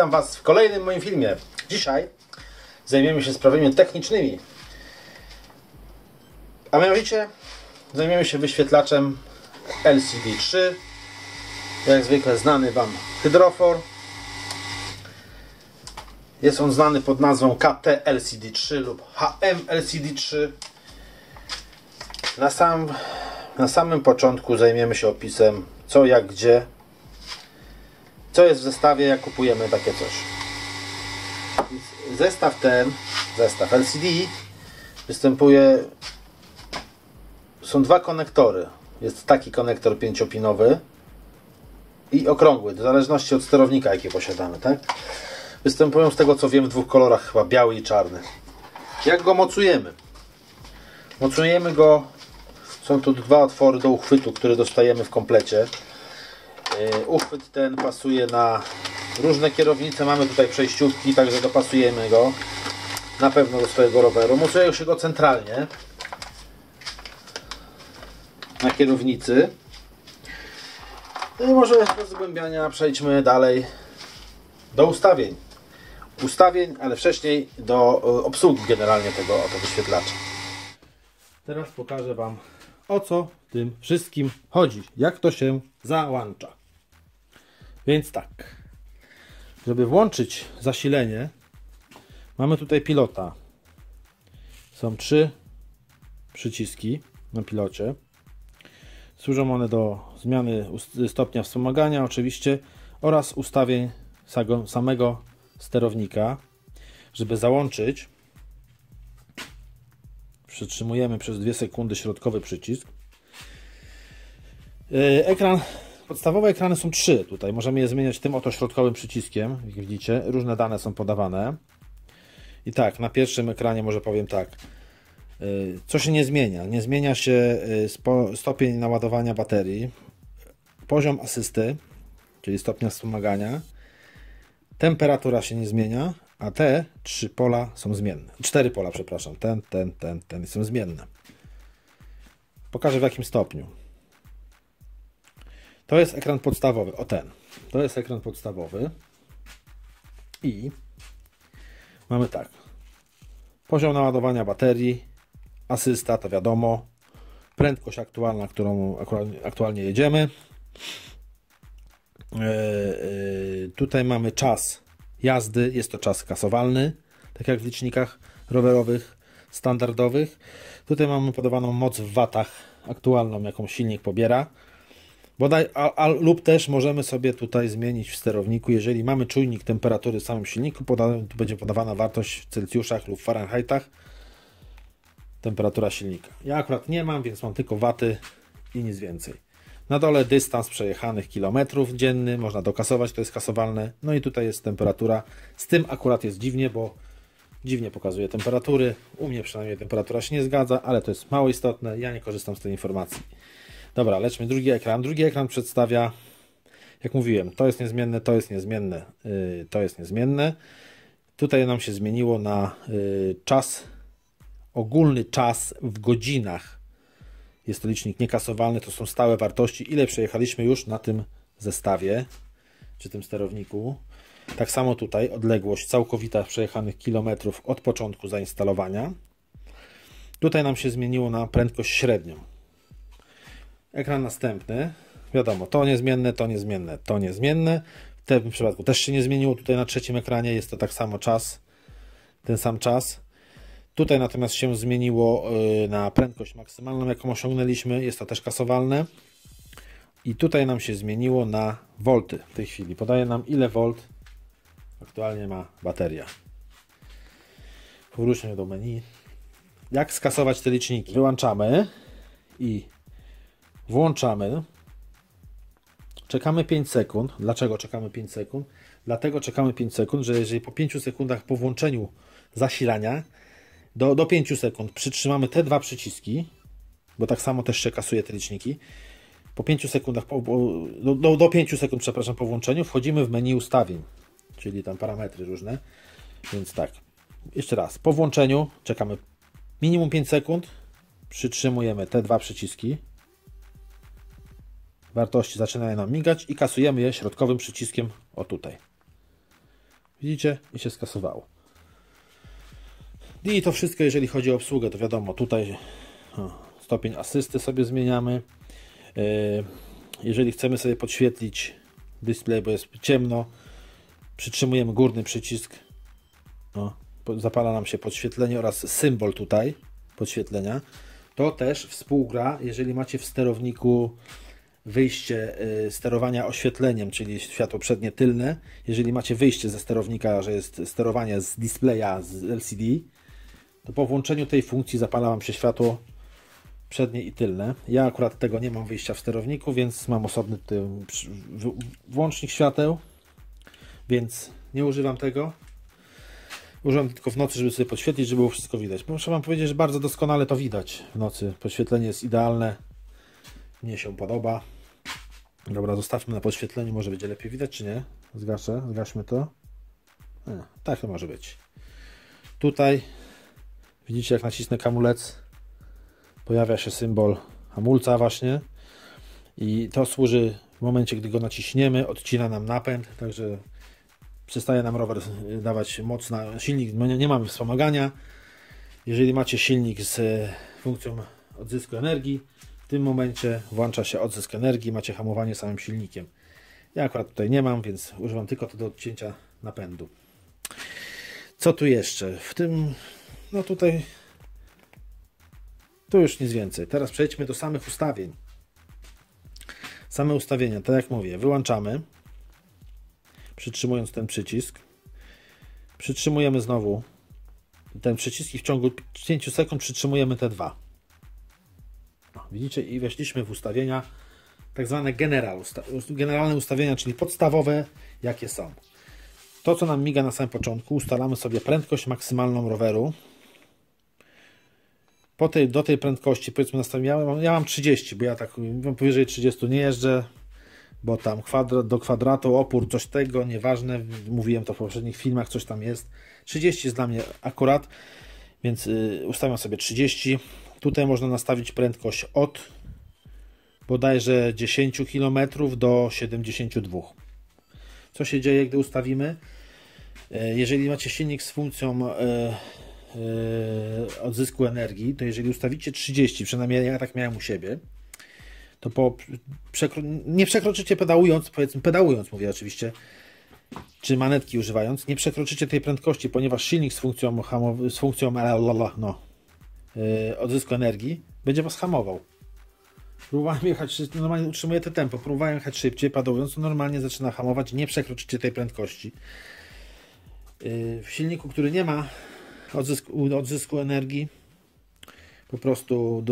witam Was w kolejnym moim filmie. Dzisiaj zajmiemy się sprawami technicznymi, a mianowicie zajmiemy się wyświetlaczem LCD3, jak zwykle znany Wam hydrofor. Jest on znany pod nazwą KT-LCD3 lub HM-LCD3. Na samym początku zajmiemy się opisem co, jak, gdzie, co jest w zestawie, jak kupujemy takie coś. Zestaw LCD są dwa konektory. Jest taki konektor 5-pinowy i okrągły, w zależności od sterownika, jaki posiadamy, tak? Występują, z tego co wiem, w dwóch kolorach, chyba biały i czarny. Jak go mocujemy? Mocujemy go, są tu dwa otwory do uchwytu, które dostajemy w komplecie. Uchwyt ten pasuje na różne kierownice, mamy tutaj przejściówki, także dopasujemy go na pewno do swojego roweru. Mocuje się go centralnie na kierownicy. No i może bez zgłębiania przejdźmy dalej do ustawień. Ale wcześniej do obsługi generalnie tego oto wyświetlacza. Teraz pokażę Wam, o co w tym wszystkim chodzi, jak to się załącza. Więc tak, żeby włączyć zasilenie, mamy tutaj pilota. Są 3 przyciski na pilocie. Służą one do zmiany stopnia wspomagania oczywiście oraz ustawień samego sterownika. Żeby załączyć, przytrzymujemy przez 2 sekundy środkowy przycisk. Podstawowe ekrany są 3 tutaj. Możemy je zmieniać tym oto środkowym przyciskiem. Jak widzicie, różne dane są podawane. I tak, na pierwszym ekranie może powiem tak. Co się nie zmienia? Nie zmienia się stopień naładowania baterii, poziom asysty, czyli stopnia wspomagania, temperatura się nie zmienia, a te 3 pola są zmienne. 4 pola, przepraszam. Ten są zmienne. Pokażę w jakim stopniu. To jest ekran podstawowy. O, ten. To jest ekran podstawowy. I mamy tak. Poziom naładowania baterii, asysta, to wiadomo. Prędkość aktualna, którą aktualnie jedziemy. Tutaj mamy czas jazdy. Jest to czas kasowalny, tak jak w licznikach rowerowych standardowych. Tutaj mamy podawaną moc w watach aktualną, jaką silnik pobiera. Lub też możemy sobie tutaj zmienić w sterowniku, jeżeli mamy czujnik temperatury w samym silniku, tu będzie podawana wartość w Celsjuszach lub Fahrenheitach, temperatura silnika. Ja akurat nie mam, więc mam tylko waty i nic więcej. Na dole dystans przejechanych kilometrów dzienny, można dokasować, to jest kasowalne. No i tutaj jest temperatura. Z tym akurat jest dziwnie, bo dziwnie pokazuje temperatury. U mnie przynajmniej temperatura się nie zgadza, ale to jest mało istotne. Ja nie korzystam z tej informacji. Dobra, lećmy drugi ekran. Drugi ekran przedstawia, jak mówiłem, to jest niezmienne, to jest niezmienne, to jest niezmienne. Tutaj nam się zmieniło na czas, ogólny czas w godzinach. Jest to licznik niekasowalny, to są stałe wartości, ile przejechaliśmy już na tym zestawie, czy tym sterowniku. Tak samo tutaj odległość całkowita przejechanych kilometrów od początku zainstalowania. Tutaj nam się zmieniło na prędkość średnią. Ekran następny, wiadomo, to niezmienne, to niezmienne, to niezmienne. W tym przypadku też się nie zmieniło. Tutaj na trzecim ekranie jest to tak samo czas, ten sam czas. Tutaj natomiast się zmieniło na prędkość maksymalną, jaką osiągnęliśmy. Jest to też kasowalne. I tutaj nam się zmieniło na wolty w tej chwili. Podaje nam, ile volt aktualnie ma bateria. Powróćmy do menu. Jak skasować te liczniki? Wyłączamy i włączamy. Czekamy 5 sekund. Dlaczego czekamy 5 sekund? Dlatego czekamy 5 sekund, że jeżeli po 5 sekundach po włączeniu zasilania do 5 sekund przytrzymamy te 2 przyciski, bo tak samo też się kasuje te liczniki, po 5 sekundach, do 5 sekund, przepraszam, po włączeniu wchodzimy w menu ustawień, czyli tam parametry różne. Więc tak, jeszcze raz, po włączeniu czekamy minimum 5 sekund, przytrzymujemy te 2 przyciski, wartości zaczynają nam migać i kasujemy je środkowym przyciskiem o tutaj. Widzicie? I się skasowało. I to wszystko, jeżeli chodzi o obsługę, to wiadomo, tutaj stopień asysty sobie zmieniamy. Jeżeli chcemy sobie podświetlić display, bo jest ciemno, przytrzymujemy górny przycisk, zapala nam się podświetlenie oraz symbol tutaj podświetlenia. To też współgra, jeżeli macie w sterowniku wyjście sterowania oświetleniem, czyli światło przednie, tylne. Jeżeli macie wyjście ze sterownika, że jest sterowanie z displaya, z LCD, to po włączeniu tej funkcji zapala Wam się światło przednie i tylne. Ja akurat tego nie mam wyjścia w sterowniku, więc mam osobny włącznik świateł, więc nie używam tego. Używam tylko w nocy, żeby sobie podświetlić, żeby było wszystko widać. Muszę Wam powiedzieć, że bardzo doskonale to widać w nocy. Podświetlenie jest idealne. Mnie się podoba. Dobra, zostawmy na podświetleniu. Może będzie lepiej widać, czy nie? Zgaśmy to. Tak to może być. Tutaj widzicie, jak nacisnę hamulec, pojawia się symbol hamulca właśnie. I to służy w momencie, gdy go naciśniemy, odcina nam napęd, także przestaje nam rower dawać moc na silnik. Nie mamy wspomagania. Jeżeli macie silnik z funkcją odzysku energii, w tym momencie włącza się odzysk energii, macie hamowanie samym silnikiem. Ja akurat tutaj nie mam, więc używam tylko to do odcięcia napędu. Co tu jeszcze? W tym, no tutaj, tu już nic więcej. Teraz przejdźmy do samych ustawień. Same ustawienia, tak jak mówię, wyłączamy, przytrzymując ten przycisk. Przytrzymujemy znowu ten przycisk i w ciągu 5 sekund przytrzymujemy te dwa. Widzicie? I weszliśmy w ustawienia tak zwane generalne ustawienia, czyli podstawowe, jakie są. To, co nam miga na samym początku, ustalamy sobie prędkość maksymalną roweru. Do tej prędkości, powiedzmy, nastawiamy, ja mam 30, bo ja tak powyżej 30 nie jeżdżę, bo tam do kwadratu, opór, coś tego, nieważne, mówiłem to w poprzednich filmach, coś tam jest. 30 jest dla mnie akurat, więc ustawiam sobie 30. Tutaj można nastawić prędkość od bodajże 10 km do 72. Co się dzieje, gdy ustawimy? Jeżeli macie silnik z funkcją odzysku energii, to jeżeli ustawicie 30, przynajmniej ja tak miałem u siebie, to nie przekroczycie pedałując, powiedzmy pedałując, mówię oczywiście, czy manetki używając, nie przekroczycie tej prędkości, ponieważ silnik z funkcją odzysku energii będzie Was hamował. Próbowałem jechać, normalnie utrzymuję to tempo, próbowałem jechać szybciej, pedałując, to normalnie zaczyna hamować, nie przekroczycie tej prędkości. W silniku, który nie ma odzysku energii, po prostu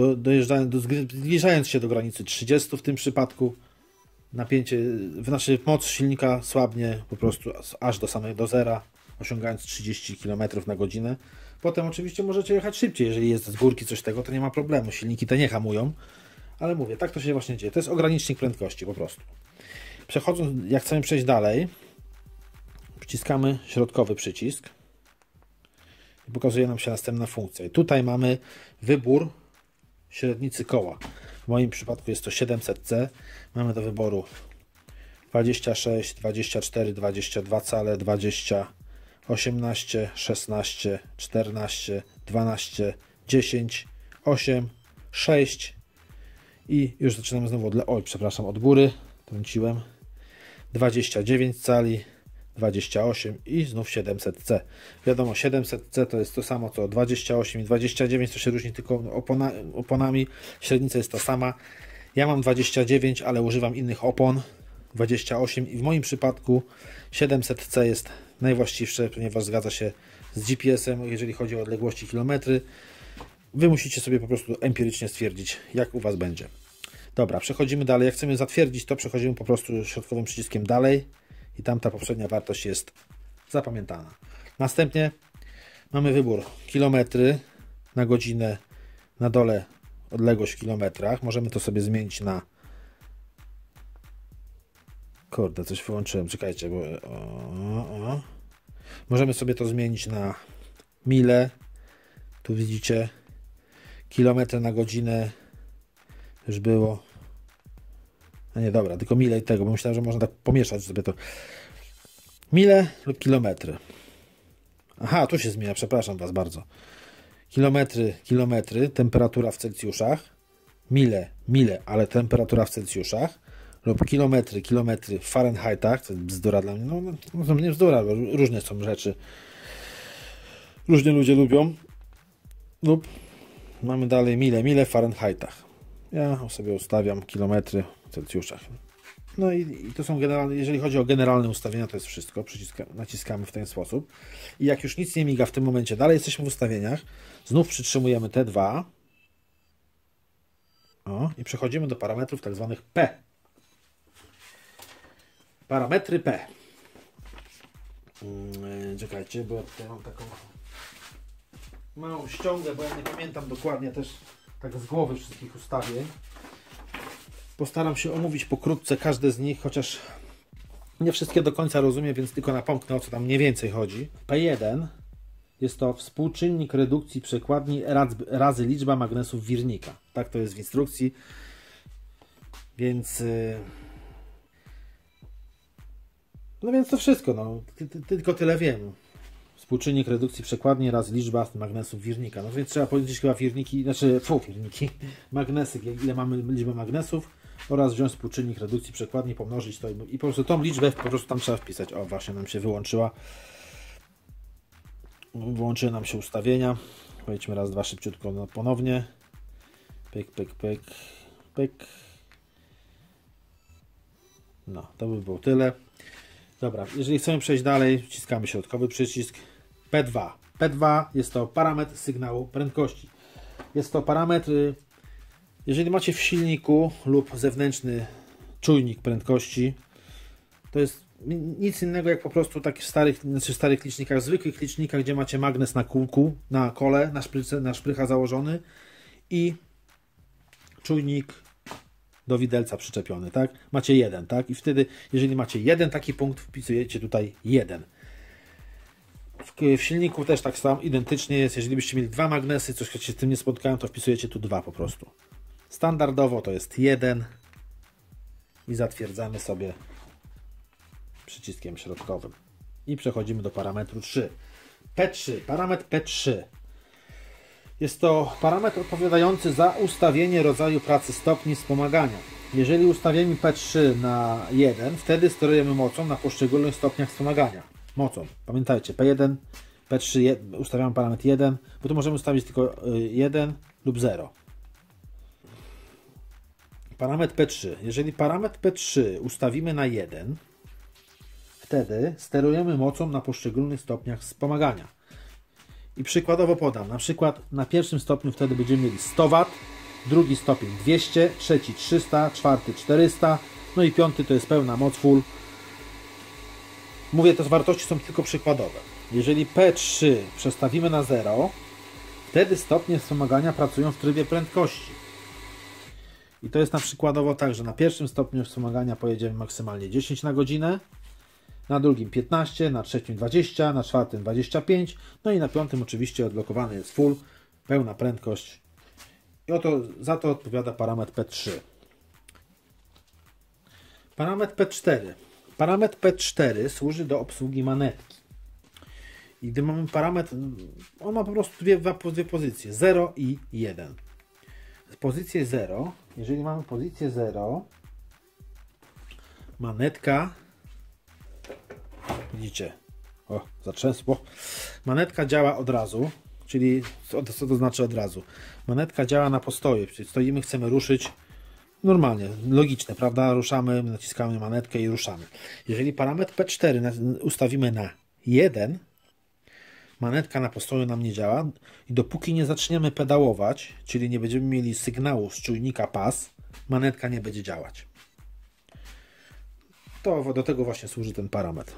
zbliżając się do granicy 30 w tym przypadku, napięcie, moc silnika słabnie po prostu aż do zera, osiągając 30 km na godzinę. Potem oczywiście możecie jechać szybciej, jeżeli jest z górki coś tego, to nie ma problemu, silniki te nie hamują, ale mówię, tak to się właśnie dzieje, to jest ogranicznik prędkości po prostu. Przechodząc, jak chcemy przejść dalej, przyciskamy środkowy przycisk i pokazuje nam się następna funkcja. I tutaj mamy wybór średnicy koła. W moim przypadku jest to 700C. Mamy do wyboru 26, 24, 22 cale, 20, 18, 16, 14, 12, 10, 8, 6 i już zaczynamy znowu od góry, trąciłem, 29 cali, 28 i znów 700C. Wiadomo, 700C to jest to samo co 28 i 29, to się różni tylko oponami, średnica jest ta sama. Ja mam 29, ale używam innych opon, 28 i w moim przypadku 700C jest najwłaściwsze, ponieważ zgadza się z GPS-em, jeżeli chodzi o odległości kilometry. Wy musicie sobie po prostu empirycznie stwierdzić, jak u Was będzie. Dobra, przechodzimy dalej. Jak chcemy zatwierdzić, to przechodzimy po prostu środkowym przyciskiem dalej i tamta poprzednia wartość jest zapamiętana. Następnie mamy wybór kilometry na godzinę, na dole odległość w kilometrach. Możemy to sobie zmienić na... Kurde, coś wyłączyłem, czekajcie, bo... Możemy sobie to zmienić na mile. Tu widzicie kilometry na godzinę już było. A nie, dobra, tylko mile i tego, bo myślałem, że można tak pomieszać sobie to. Mile lub kilometry. Aha, tu się zmienia, przepraszam Was bardzo. Kilometry, temperatura w Celsjuszach. Mile, ale temperatura w Celsjuszach. Lub kilometry w Fahrenheitach. To jest bzdura dla mnie. No to nie bzdura, bo różne są rzeczy. Różnie ludzie lubią. Lub mamy dalej mile w Fahrenheitach. Ja sobie ustawiam kilometry w Celsjuszach. No i to są generalne, jeżeli chodzi o generalne ustawienia, to jest wszystko. Naciskamy w ten sposób. I jak już nic nie miga w tym momencie, dalej jesteśmy w ustawieniach. Znów przytrzymujemy te dwa. O, i przechodzimy do parametrów tak zwanych P. Parametry P. Czekajcie, bo ja tutaj mam taką małą ściągę, bo ja nie pamiętam dokładnie też tak z głowy wszystkich ustawień. Postaram się omówić pokrótce każde z nich, chociaż nie wszystkie do końca rozumiem, więc tylko napomknę, o co tam mniej więcej chodzi. P1 jest to współczynnik redukcji przekładni razy liczba magnesów wirnika. Tak to jest w instrukcji. Więc no więc to wszystko. No. Tylko tyle wiem. Współczynnik redukcji przekładni razy liczba magnesów wirnika. No więc trzeba policzyć chyba wirniki, magnesy, ile mamy liczbę magnesów oraz wziąć współczynnik redukcji przekładni, pomnożyć to i po prostu tą liczbę po prostu tam trzeba wpisać. O, właśnie nam się wyłączyła. Wyłączyły nam się ustawienia. Powiedzmy raz, dwa szybciutko ponownie. Pyk. No, to by było tyle. Dobra, jeżeli chcemy przejść dalej, wciskamy środkowy przycisk P2. P2 jest to parametr sygnału prędkości. Jest to parametr, jeżeli macie w silniku lub zewnętrzny czujnik prędkości, to jest nic innego jak po prostu takich starych licznikach, zwykłych licznikach, gdzie macie magnes na kółku, na kole, na szprycha założony i czujnik do widelca przyczepiony, tak? Macie jeden, tak? I wtedy, jeżeli macie jeden taki punkt, wpisujecie tutaj 1. W silniku też tak samo, identycznie jest. Jeżeli byście mieli dwa magnesy, coś się z tym nie spotkają, to wpisujecie tu 2 po prostu. Standardowo to jest 1 i zatwierdzamy sobie przyciskiem środkowym. I przechodzimy do parametru 3. P3, parametr P3. Jest to parametr odpowiadający za ustawienie rodzaju pracy stopni wspomagania. Jeżeli ustawimy P3 na 1, wtedy sterujemy mocą na poszczególnych stopniach wspomagania. Mocą. Pamiętajcie, P1, P3 ustawiamy parametr 1, bo tu możemy ustawić tylko 1 lub 0. Parametr P3. Jeżeli parametr P3 ustawimy na 1, wtedy sterujemy mocą na poszczególnych stopniach wspomagania. I przykładowo podam, na przykład na pierwszym stopniu wtedy będziemy mieli 100 W, drugi stopień 200, trzeci 300, czwarty 400, no i piąty to jest pełna moc full. Mówię, te wartości są tylko przykładowe. Jeżeli P3 przestawimy na 0, wtedy stopnie wspomagania pracują w trybie prędkości. I to jest na przykładowo tak, że na pierwszym stopniu wspomagania pojedziemy maksymalnie 10 na godzinę, na drugim 15, na trzecim 20, na czwartym 25, no i na piątym oczywiście odblokowany jest full, pełna prędkość. I za to odpowiada parametr P3. Parametr P4. Parametr P4 służy do obsługi manetki. I gdy mamy parametr, on ma po prostu dwie pozycje, 0 i 1. Pozycję 0, jeżeli mamy pozycję 0, manetka, widzicie, o, zatrzęsło, manetka działa od razu, czyli co to znaczy od razu? Manetka działa na postoju, czyli stoimy, chcemy ruszyć, normalnie, logiczne, prawda? Ruszamy, naciskamy manetkę i ruszamy. Jeżeli parametr P4 ustawimy na 1, manetka na postoju nam nie działa i dopóki nie zaczniemy pedałować, czyli nie będziemy mieli sygnału z czujnika pas, manetka nie będzie działać. To do tego właśnie służy ten parametr.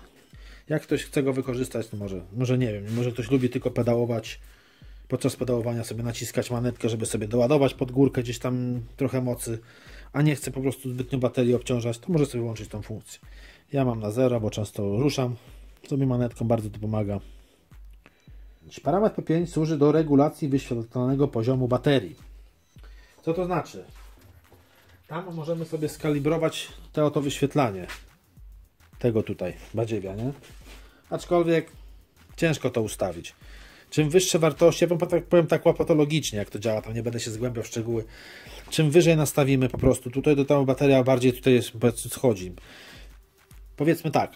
Jak ktoś chce go wykorzystać, to może nie wiem, może ktoś lubi tylko pedałować, podczas pedałowania sobie naciskać manetkę, żeby sobie doładować pod górkę gdzieś tam trochę mocy, a nie chce po prostu zbytnio baterii obciążać, to może sobie włączyć tą funkcję. Ja mam na 0, bo często ruszam sobie manetką, bardzo to pomaga. Parametr P5 służy do regulacji wyświetlanego poziomu baterii. Co to znaczy? Tam możemy sobie skalibrować to oto wyświetlanie tego tutaj badziewia, nie? aczkolwiek ciężko to ustawić. Czym wyższe wartości, ja powiem tak łopatologicznie, jak to działa, tam nie będę się zgłębiał w szczegóły. Czym wyżej nastawimy po prostu, tutaj do ta bateria bardziej tutaj schodzi. Powiedzmy tak,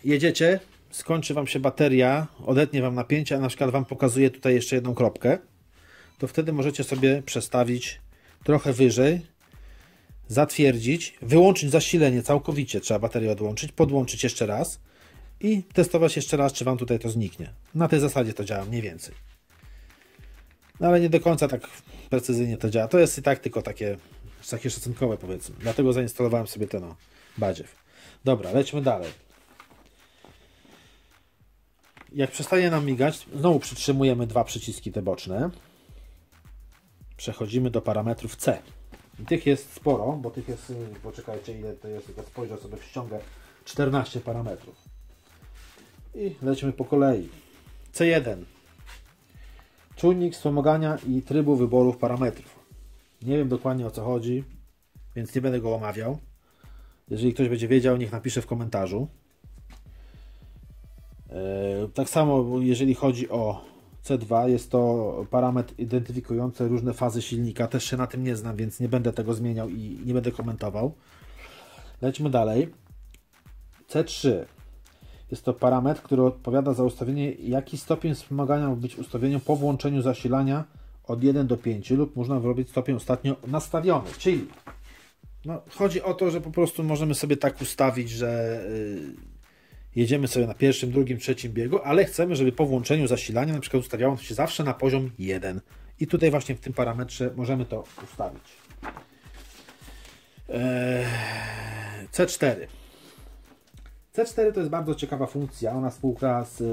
jedziecie, skończy Wam się bateria, odetnie Wam napięcie, a na przykład Wam pokazuje tutaj jeszcze jedną kropkę, to wtedy możecie sobie przestawić trochę wyżej, zatwierdzić, wyłączyć zasilenie całkowicie, trzeba baterię odłączyć, podłączyć jeszcze raz i testować jeszcze raz, czy Wam tutaj to zniknie. Na tej zasadzie to działa mniej więcej. No ale nie do końca tak precyzyjnie to działa. To jest i tak tylko takie szacunkowe, powiedzmy. Dlatego zainstalowałem sobie ten badziew. Dobra, lećmy dalej. Jak przestaje nam migać, znowu przytrzymujemy dwa przyciski te boczne. Przechodzimy do parametrów C. I tych jest sporo, bo tych jest, poczekajcie ile to jest, tylko spojrzę sobie w ściągę, 14 parametrów. I lecimy po kolei. C1. Czujnik wspomagania i trybu wyborów parametrów. Nie wiem dokładnie o co chodzi, więc nie będę go omawiał. Jeżeli ktoś będzie wiedział, niech napisze w komentarzu. Tak samo jeżeli chodzi o C2, jest to parametr identyfikujący różne fazy silnika. Też się na tym nie znam, więc nie będę tego zmieniał i nie będę komentował. Lećmy dalej. C3. Jest to parametr, który odpowiada za ustawienie, jaki stopień wspomagania ma być ustawieniem po włączeniu zasilania od 1 do 5 lub można wyrobić stopień ostatnio nastawiony. Czyli no, chodzi o to, że po prostu możemy sobie tak ustawić, że jedziemy sobie na pierwszym, drugim, trzecim biegu, ale chcemy, żeby po włączeniu zasilania na przykład ustawiało się zawsze na poziom 1. I tutaj właśnie w tym parametrze możemy to ustawić. C4. C4 to jest bardzo ciekawa funkcja. Ona współgra z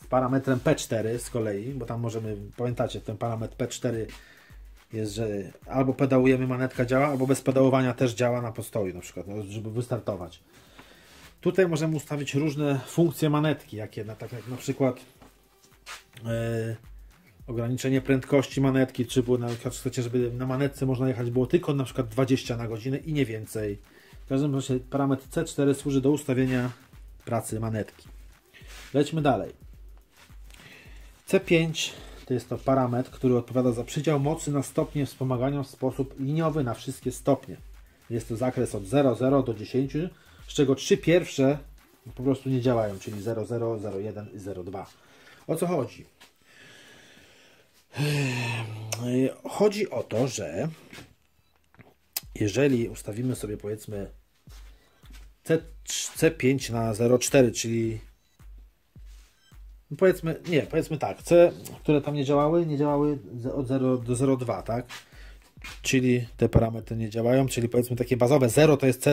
parametrem P4 z kolei, bo tam możemy, pamiętacie, ten parametr P4 jest, że albo pedałujemy, manetka działa, albo bez pedałowania też działa na postoju, na przykład, żeby wystartować. Tutaj możemy ustawić różne funkcje manetki, tak jak na przykład ograniczenie prędkości manetki, czy było na przykład chcecie, żeby na manetce można jechać było tylko na przykład 20 na godzinę i nie więcej. W każdym razie parametr C4 służy do ustawienia pracy manetki. Lećmy dalej. C5 to jest to parametr, który odpowiada za przydział mocy na stopnie wspomagania w sposób liniowy na wszystkie stopnie. Jest to zakres od 0,0 do 10, z czego 3 pierwsze po prostu nie działają, czyli 0,0, 0,1 i 0,2. O co chodzi? Chodzi o to, że jeżeli ustawimy sobie powiedzmy C5 na 0,4, czyli powiedzmy tak, C, które tam nie działały od 0 do 0,2, tak? Czyli te parametry nie działają, czyli powiedzmy takie bazowe 0 to jest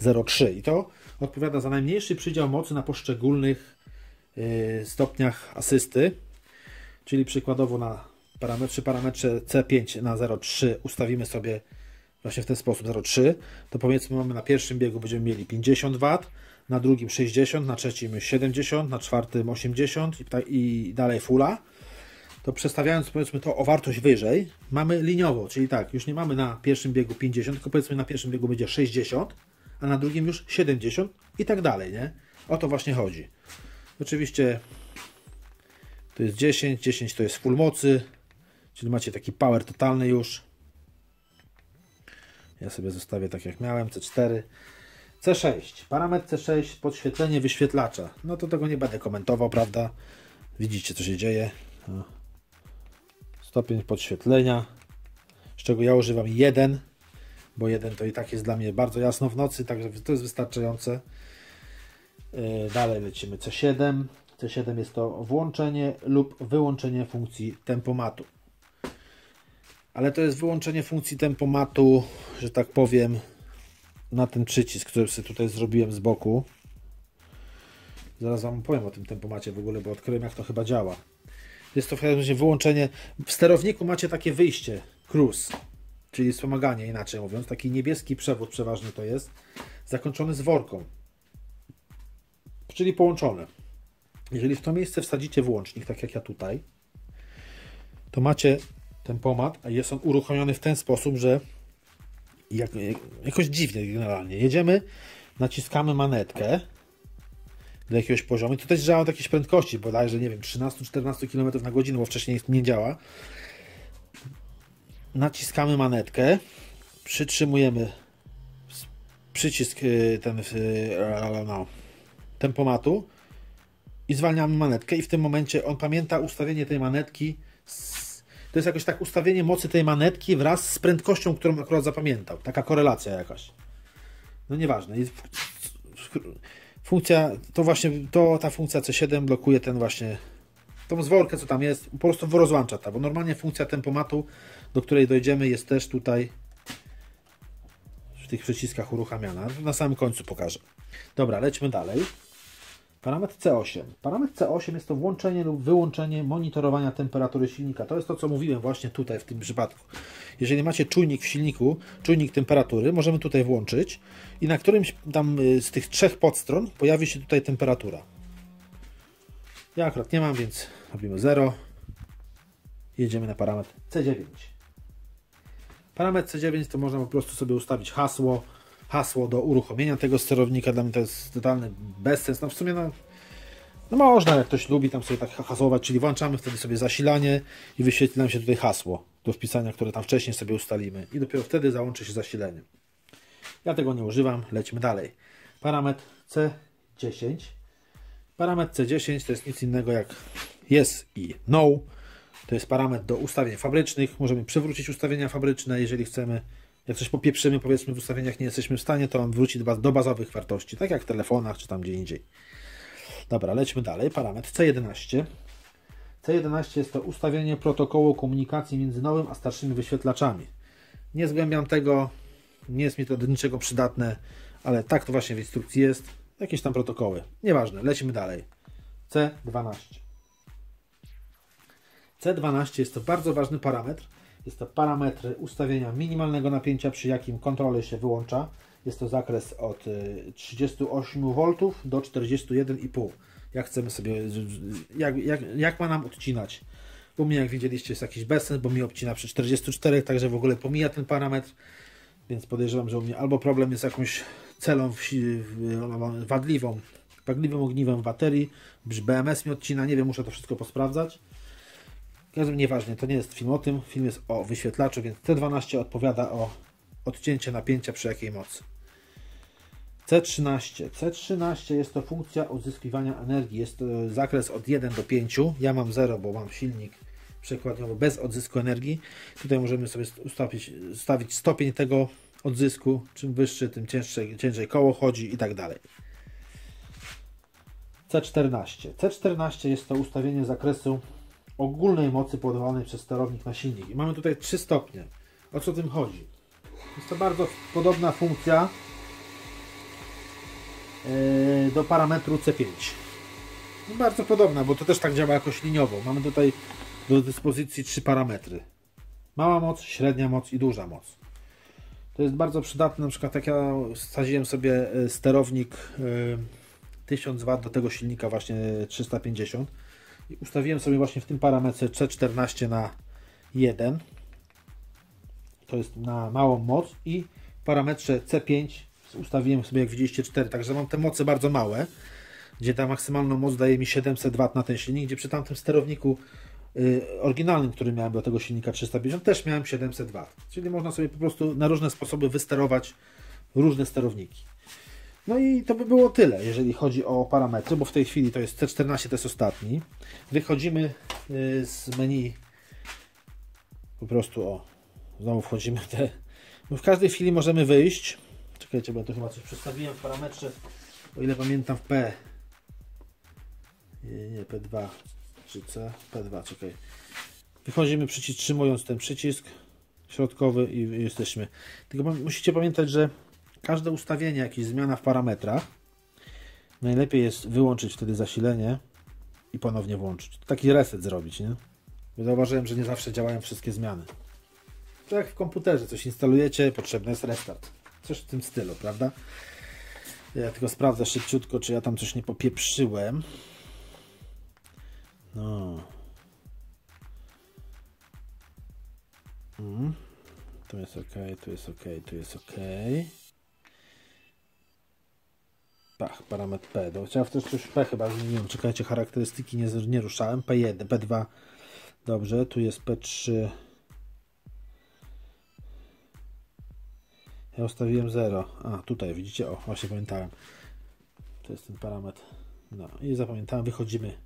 C03 i to odpowiada za najmniejszy przydział mocy na poszczególnych stopniach asysty, czyli przykładowo na parametrze C5 na 0,3 ustawimy sobie właśnie w ten sposób 0,3, to powiedzmy mamy na pierwszym biegu będziemy mieli 50 W, na drugim 60, na trzecim 70, na czwartym 80 i dalej fulla. To przestawiając powiedzmy to o wartość wyżej, mamy liniowo, czyli tak, już nie mamy na pierwszym biegu 50, tylko powiedzmy na pierwszym biegu będzie 60, a na drugim już 70 i tak dalej, nie? O to właśnie chodzi. Oczywiście to jest 10, 10 to jest full mocy, czyli macie taki power totalny już. Ja sobie zostawię tak jak miałem, C4. C6, parametr C6, podświetlenie wyświetlacza. No to tego nie będę komentował, prawda? Widzicie co się dzieje. Stopień podświetlenia, z czego ja używam 1, bo 1 to i tak jest dla mnie bardzo jasno w nocy, także to jest wystarczające. Dalej lecimy C7. C7 jest to włączenie lub wyłączenie funkcji tempomatu. Ale to jest wyłączenie funkcji tempomatu, że tak powiem, na ten przycisk, który sobie tutaj zrobiłem z boku. Zaraz Wam powiem o tym tempomacie w ogóle, bo odkryłem jak to chyba działa. Jest to w każdym razie wyłączenie. W sterowniku macie takie wyjście, cruise, czyli wspomaganie, inaczej mówiąc. Taki niebieski przewód przeważnie to jest, zakończony z worką, czyli połączone. Jeżeli w to miejsce wsadzicie włącznik, tak jak ja tutaj, to macie tempomat, a jest on uruchomiony w ten sposób, że jakoś dziwnie generalnie. Jedziemy, naciskamy manetkę, do jakiegoś poziomu. To też działa do jakiejś prędkości, bodajże, nie wiem, 13-14 km na godzinę, bo wcześniej nie działa. Naciskamy manetkę, przytrzymujemy przycisk tempomatu i zwalniamy manetkę i w tym momencie on pamięta ustawienie tej manetki. To jest jakoś tak ustawienie mocy tej manetki wraz z prędkością, którą akurat zapamiętał. Taka korelacja jakaś. No nieważne. Funkcja, to właśnie, ta funkcja C7 blokuje ten właśnie, tą zworkę, co tam jest, po prostu rozłącza ta, bo normalnie funkcja tempomatu, do której dojdziemy, jest też tutaj w tych przyciskach uruchamiana. Na samym końcu pokażę. Dobra, lećmy dalej. Parametr C8. Parametr C8 jest to włączenie lub wyłączenie monitorowania temperatury silnika. To jest to, co mówiłem właśnie tutaj w tym przypadku. Jeżeli macie czujnik w silniku, czujnik temperatury, możemy tutaj włączyć i na którymś tam z tych 3 podstron pojawi się tutaj temperatura. Ja akurat nie mam, więc robimy 0. Jedziemy na parametr C9. Parametr C9 to można po prostu sobie ustawić hasło do uruchomienia tego sterownika. Dla mnie to jest totalny bezsens. No w sumie no można, jak ktoś lubi tam sobie tak hasłować, czyli włączamy wtedy sobie zasilanie i wyświetli nam się tutaj hasło do wpisania, które tam wcześniej sobie ustalimy i dopiero wtedy załączy się zasilenie. Ja tego nie używam, lećmy dalej. Parametr C10. Parametr C10 to jest nic innego jak yes i no. To jest parametr do ustawień fabrycznych. Możemy przywrócić ustawienia fabryczne, jeżeli chcemy. Jak coś popieprzymy, powiedzmy w ustawieniach nie jesteśmy w stanie, to on wróci do bazowych wartości, tak jak w telefonach czy tam gdzie indziej. Dobra, lećmy dalej. Parametr C11. C11 jest to ustawienie protokołu komunikacji między nowym a starszymi wyświetlaczami. Nie zgłębiam tego, nie jest mi to do niczego przydatne, ale tak to właśnie w instrukcji jest. Jakieś tam protokoły. Nieważne, lecimy dalej. C12. C12 jest to bardzo ważny parametr. Jest to parametr ustawienia minimalnego napięcia, przy jakim kontroler się wyłącza. Jest to zakres od 38 V do 41,5. Jak chcemy sobie, jak ma nam odcinać. U mnie, jak widzieliście, jest jakiś bezsens, bo mi obcina przy 44, także w ogóle pomija ten parametr. Więc podejrzewam, że u mnie albo problem jest jakąś celą wadliwym ogniwem w baterii, BMS mi odcina, nie wiem, muszę to wszystko posprawdzać. Każdym nieważne, to nie jest film o tym, film jest o wyświetlaczu, więc C12 odpowiada o odcięcie napięcia przy jakiej mocy. C13. C13 jest to funkcja odzyskiwania energii, jest to zakres od 1 do 5. Ja mam 0, bo mam silnik przekładowy bez odzysku energii. Tutaj możemy sobie ustawić stopień tego odzysku, czym wyższy, tym ciężej koło chodzi i tak dalej. C14. C14 jest to ustawienie zakresu ogólnej mocy podawanej przez sterownik na silnik. I mamy tutaj 3 stopnie. O co tym chodzi? Jest to bardzo podobna funkcja do parametru C5. Bardzo podobna, bo to też tak działa jakoś liniowo. Mamy tutaj do dyspozycji 3 parametry. Mała moc, średnia moc i duża moc. To jest bardzo przydatne, na przykład jak ja wsadziłem sobie sterownik 1000 W do tego silnika właśnie 350 i ustawiłem sobie właśnie w tym parametrze C14 na 1, to jest na małą moc, i w parametrze C5 ustawiłem sobie, jak widzieliście, 4, także mam te moce bardzo małe, gdzie ta maksymalna moc daje mi 700 W na ten silnik, gdzie przy tamtym sterowniku oryginalnym, który miałem do tego silnika 350, też miałem 700 W. Czyli można sobie po prostu na różne sposoby wysterować różne sterowniki. No i to by było tyle, jeżeli chodzi o parametry, bo w tej chwili to jest C14, to jest ostatni. Wychodzimy z menu, po prostu znowu wchodzimy w te... No w każdej chwili możemy wyjść. Czekajcie, bo ja to chyba coś przestawiłem w parametrze, o ile pamiętam, w P. Nie, P2 czy C? P2, czekaj. Wychodzimy, przytrzymując ten przycisk środkowy i jesteśmy. Tylko musicie pamiętać, że każde ustawienie, jakieś zmiana w parametrach, najlepiej jest wyłączyć wtedy zasilenie i ponownie włączyć. Taki reset zrobić, nie? Bo zauważyłem, że nie zawsze działają wszystkie zmiany. To jak w komputerze coś instalujecie, potrzebny jest restart. Coś w tym stylu, prawda? Ja tylko sprawdzę szybciutko, czy ja tam coś nie popieprzyłem. No. Tu jest ok, tu jest ok, tu jest ok. Pach. parametr P. Chciałem też coś P chyba zmieniłem. Czekajcie, charakterystyki nie ruszałem. P1, P2. Dobrze, tu jest P3. Ja ustawiłem 0. A, tutaj widzicie, o, właśnie pamiętałem. To jest ten parametr. No i zapamiętałem, wychodzimy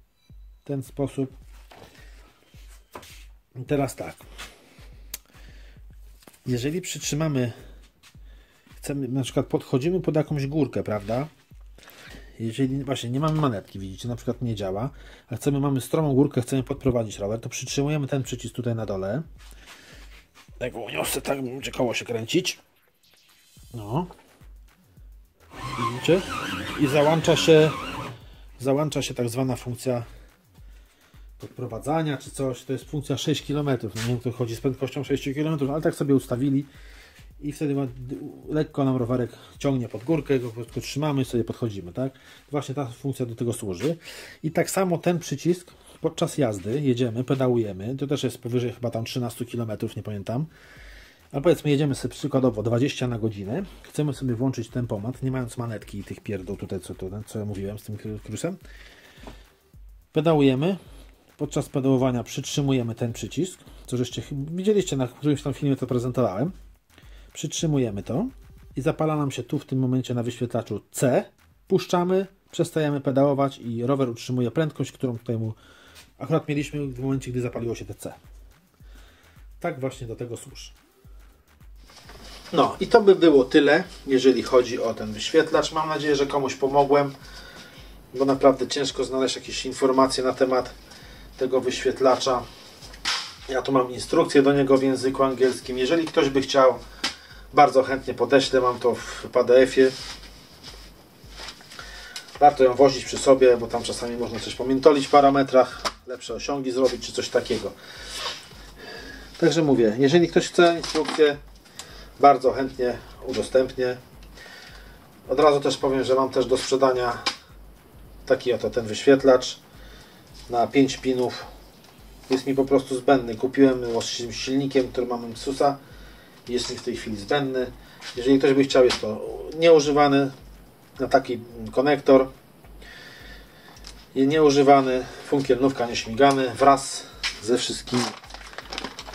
w ten sposób. I teraz tak. Jeżeli przytrzymamy, chcemy, na przykład podchodzimy pod jakąś górkę, prawda? Jeżeli właśnie nie mamy manetki, widzicie, na przykład nie działa, a mamy stromą górkę, chcemy podprowadzić rower, to przytrzymujemy ten przycisk tutaj na dole. Tak uniosę, tak będzie koło się kręcić. No. Widzicie? I załącza się tak zwana funkcja podprowadzania czy coś. To jest funkcja 6 km. No nie wiem, to chodzi z prędkością 6 km, ale tak sobie ustawili i wtedy lekko nam rowerek ciągnie pod górkę, go po prostu trzymamy i sobie podchodzimy, tak? Właśnie ta funkcja do tego służy. I tak samo ten przycisk podczas jazdy, jedziemy, pedałujemy, to też jest powyżej chyba tam 13 km, nie pamiętam. Ale powiedzmy, jedziemy sobie przykładowo 20 na godzinę, chcemy sobie włączyć tempomat, nie mając manetki i tych pierdół tutaj, co ja mówiłem z tym krusem. Pedałujemy, podczas pedałowania przytrzymujemy ten przycisk, co żeście widzieliście na którymś tam filmie, to prezentowałem. Przytrzymujemy to i zapala nam się tu w tym momencie na wyświetlaczu C, puszczamy, przestajemy pedałować i rower utrzymuje prędkość, którą tutaj mu akurat mieliśmy w momencie, gdy zapaliło się te C. Tak właśnie do tego służy. No i to by było tyle, jeżeli chodzi o ten wyświetlacz. Mam nadzieję, że komuś pomogłem, bo naprawdę ciężko znaleźć jakieś informacje na temat tego wyświetlacza. Ja tu mam instrukcję do niego w języku angielskim. Jeżeli ktoś by chciał, bardzo chętnie podeślę. Mam to w PDF-ie. Warto ją wozić przy sobie, bo tam czasami można coś pomiętolić w parametrach, lepsze osiągi zrobić, czy coś takiego. Także mówię, jeżeli ktoś chce instrukcję, bardzo chętnie udostępnię. Od razu też powiem, że mam też do sprzedania taki oto ten wyświetlacz na 5 pinów. Jest mi po prostu zbędny. Kupiłem z silnikiem, który mam Msusa. Jest mi w tej chwili zbędny. Jeżeli ktoś by chciał, jest to nieużywany na taki konektor. Jest nieużywany, funkielnówka nieśmigany wraz ze wszystkimi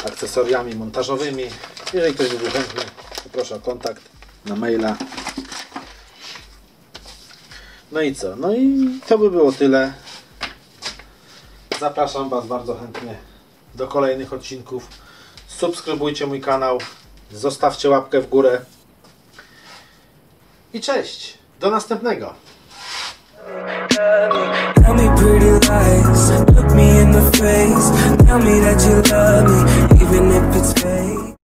akcesoriami montażowymi. Jeżeli ktoś by był chętny, to proszę o kontakt na maila. No i co? No i to by było tyle. Zapraszam Was bardzo chętnie do kolejnych odcinków. Subskrybujcie mój kanał, zostawcie łapkę w górę i cześć! Do następnego! Tell me pretty lies, look me in the face, tell me that you love me, even if it's